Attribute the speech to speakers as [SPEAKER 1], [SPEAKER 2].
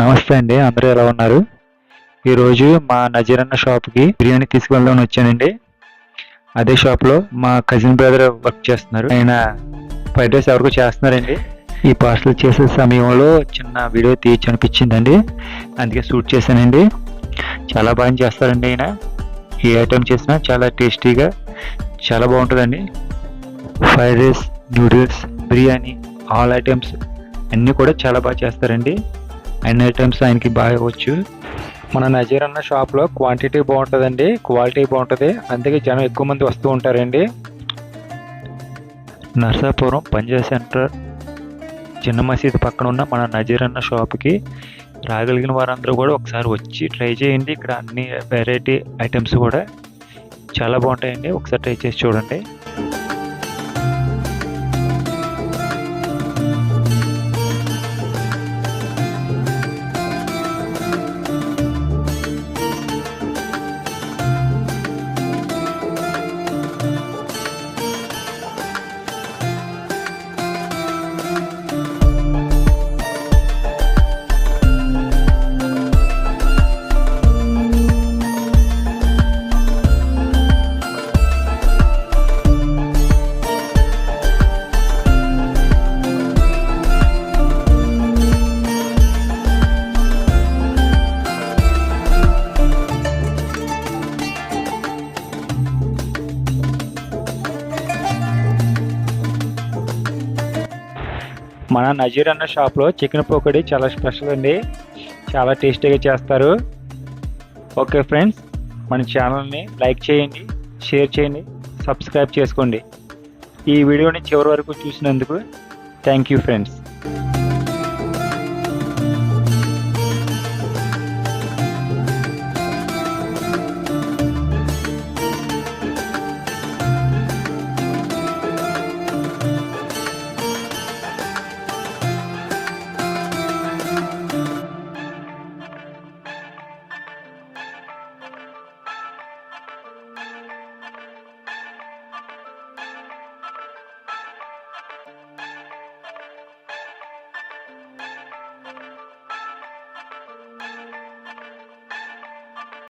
[SPEAKER 1] నమస్తే అండి, అందరూ ఎలా ఉన్నారు? ఈరోజు మా నజీర్ అన్న షాప్కి బిర్యానీ తీసుకువెళ్దామని వచ్చానండి. అదే షాప్లో మా కజిన్ బ్రదర్ వర్క్ చేస్తున్నారు. ఆయన ఫ్రైడ్ రైస్ ఎవరికో చేస్తున్నారండి. ఈ పార్సల్ చేసే సమయంలో చిన్న వీడియో తీయచ్చు అనిపించిందండి, అందుకే షూట్ చేశానండి. చాలా బాగా చేస్తారండి ఆయన. ఏ ఐటెం చేసినా చాలా టేస్టీగా చాలా బాగుంటుందండి. Fried rice, noodles, biryani, all items అన్నీ కూడా చాలా బాగా చేస్తారండి. అన్ని ఐటమ్స్ ఆయనకి బాగా వచ్చు. మన నజీర్ అన్న షాప్లో క్వాంటిటీ బాగుంటుందండి, క్వాలిటీ బాగుంటుంది, అందుకే జనం ఎక్కువ మంది వస్తూ ఉంటారండి. నర్సాపురం పంజాబ్ సెంటర్ చిన్న మసీదు పక్కన ఉన్న మన నజీర్ అన్న షాప్కి రాగలిగిన వారందరూ కూడా ఒకసారి వచ్చి ట్రై చేయండి. ఇక్కడ అన్ని వెరైటీ ఐటమ్స్ కూడా చాలా బాగుంటాయండి, ఒకసారి ట్రై చేసి చూడండి. మన నజీర్ అన్న షాప్లో చికెన్ పకోడీ చాలా స్పెషల్ అండి, చాలా టేస్టీగా చేస్తారు. ఓకే ఫ్రెండ్స్, మన ఛానల్ని లైక్ చేయండి, షేర్ చేయండి, సబ్స్క్రైబ్ చేసుకోండి. ఈ వీడియోని చివరి వరకు చూసినందుకు థ్యాంక్ యూ ఫ్రెండ్స్.